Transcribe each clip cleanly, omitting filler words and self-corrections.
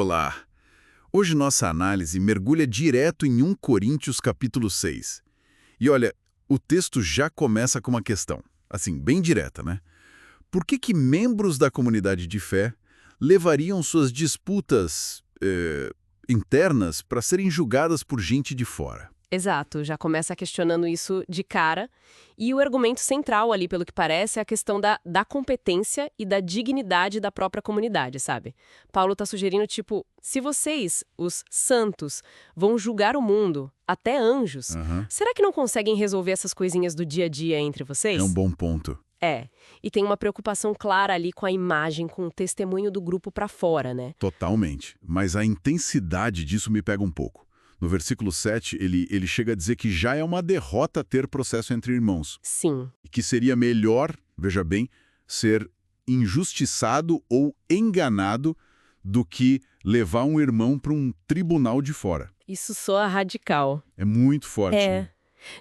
Olá! Hoje nossa análise mergulha direto em 1 Coríntios capítulo 6. E olha, o texto já começa com uma questão, assim, bem direta, né? Por que membros da comunidade de fé levariam suas disputas internas para serem julgadas por gente de fora? Exato, já começa questionando isso de cara. E o argumento central ali, pelo que parece, é a questão da competência e da dignidade da própria comunidade, sabe? Paulo está sugerindo, tipo, se vocês, os santos, vão julgar o mundo, até anjos, Aham, será que não conseguem resolver essas coisinhas do dia a dia entre é um vocês? bom ponto. É, e tem uma preocupação clara ali com a imagem, com o testemunho do grupo pra fora, né? Totalmente. Mas a intensidade disso me pega um pouco. No versículo 7, ele chega a dizer que já é uma derrota ter processo entre irmãos. Sim, E que seria melhor, veja bem, ser injustiçado ou enganado do que levar um irmão para um tribunal de fora. isso soa radical. É muito forte, É. né?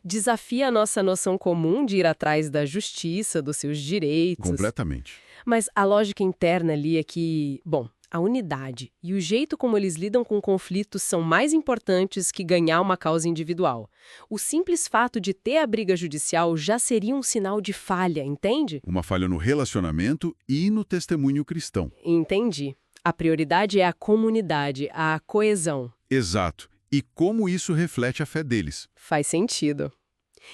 Desafia a nossa noção comum de ir atrás da justiça, dos seus direitos. Completamente. Mas a lógica interna ali é que, bom, a unidade e o jeito como eles lidam com conflitos são mais importantes que ganhar uma causa individual. O simples fato de ter a briga judicial já seria um sinal de falha, entende? Uma falha no relacionamento e no testemunho cristão. Entendi. A prioridade é a comunidade, a coesão. Exato. E como isso reflete a fé deles. Faz sentido.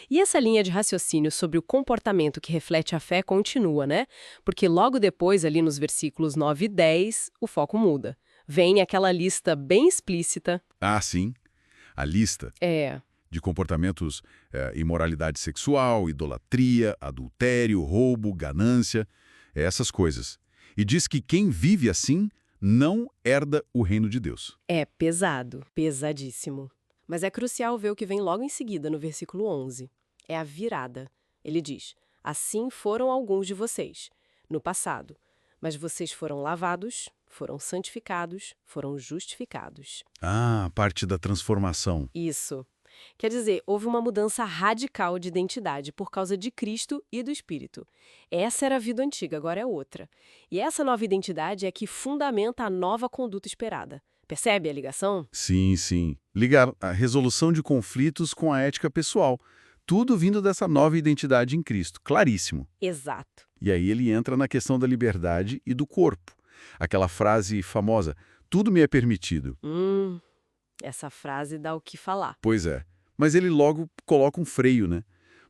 E essa linha de raciocínio sobre o comportamento que reflete a fé continua, né? Porque logo depois, ali nos versículos 9 e 10, o foco muda. Vem aquela lista bem explícita. Ah, sim. A lista É, de comportamentos, imoralidade sexual, idolatria, adultério, roubo, ganância, essas coisas. E diz que quem vive assim não herda o reino de Deus. é pesado, pesadíssimo. Mas é crucial ver o que vem logo em seguida, no versículo 11. É a virada. Ele diz: assim foram alguns de vocês, no passado. Mas vocês foram lavados, foram santificados, foram justificados. Ah, parte da transformação. Isso. Quer dizer, houve uma mudança radical de identidade por causa de Cristo e do Espírito. Essa era a vida antiga, agora é outra. E essa nova identidade é que fundamenta a nova conduta esperada. Percebe a ligação? Sim, sim. Ligar a resolução de conflitos com a ética pessoal. Tudo vindo dessa nova identidade em Cristo. Claríssimo. Exato. E aí ele entra na questão da liberdade e do corpo. Aquela frase famosa, tudo me é permitido. Essa frase dá o que falar. Pois é. Mas ele logo coloca um freio, né?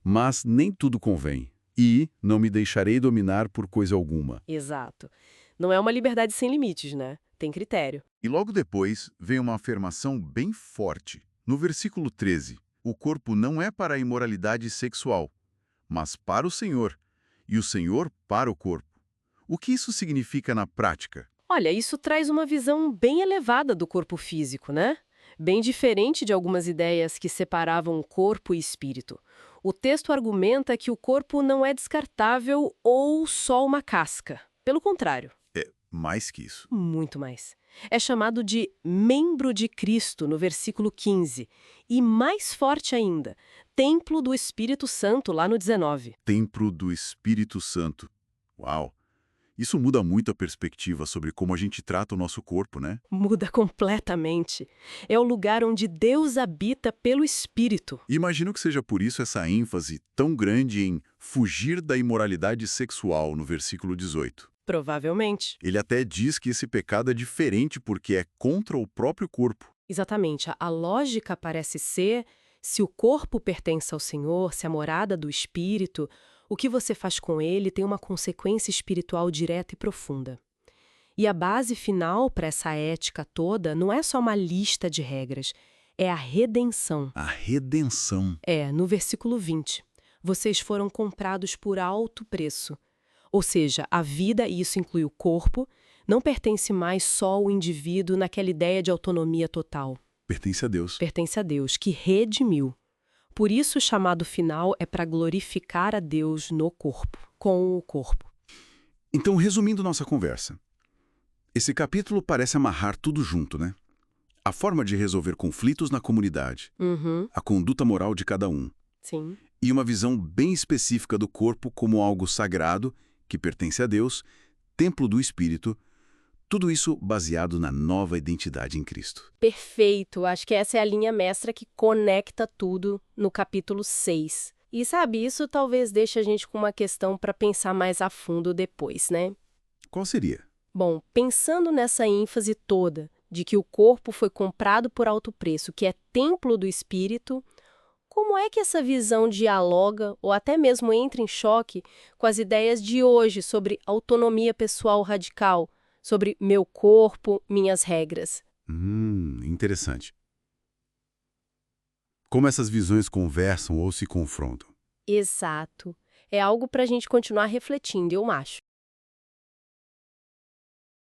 Mas nem tudo convém. E não me deixarei dominar por coisa alguma. Exato. Não é uma liberdade sem limites, né? Tem critério. E logo depois vem uma afirmação bem forte. No versículo 13, o corpo não é para a imoralidade sexual, mas para o Senhor, e o Senhor para o corpo. O que isso significa na prática? Olha, isso traz uma visão bem elevada do corpo físico, né? Bem diferente de algumas ideias que separavam corpo e espírito. O texto argumenta que o corpo não é descartável ou só uma casca. Pelo contrário, Mais que isso. muito mais. É chamado de membro de Cristo no versículo 15. E mais forte ainda, templo do Espírito Santo lá no 19. Templo do Espírito Santo. Uau! Isso muda muito a perspectiva sobre como a gente trata o nosso corpo, né? Muda completamente. É o lugar onde Deus habita pelo Espírito. Imagino que seja por isso essa ênfase tão grande em fugir da imoralidade sexual no versículo 18. Provavelmente. Ele até diz que esse pecado é diferente porque é contra o próprio corpo. Exatamente. A lógica parece ser, se o corpo pertence ao Senhor, se a morada do Espírito, o que você faz com ele tem uma consequência espiritual direta e profunda. E a base final para essa ética toda não é só uma lista de regras, é a redenção. A redenção. É, no versículo 20. Vocês foram comprados por alto preço. Ou seja, a vida, e isso inclui o corpo, não pertence mais só ao indivíduo naquela ideia de autonomia total. Pertence a Deus. Pertence a Deus, que redimiu. Por isso o chamado final é para glorificar a Deus no corpo, com o corpo. Então, resumindo nossa conversa, esse capítulo parece amarrar tudo junto, né? A forma de resolver conflitos na comunidade, a conduta moral de cada um, Sim. e uma visão bem específica do corpo como algo sagrado, que pertence a Deus, templo do Espírito, Tudo isso baseado na nova identidade em Cristo. Perfeito, acho que essa é a linha mestra que conecta tudo no capítulo 6. E sabe, isso talvez deixe a gente com uma questão para pensar mais a fundo depois, né? Qual seria? Bom, pensando nessa ênfase toda de que o corpo foi comprado por alto preço, que é templo do Espírito, como é que essa visão dialoga ou até mesmo entra em choque com as ideias de hoje sobre autonomia pessoal radical, sobre meu corpo, minhas regras? Interessante. Como essas visões conversam ou se confrontam? Exato. É algo para a gente continuar refletindo, eu acho.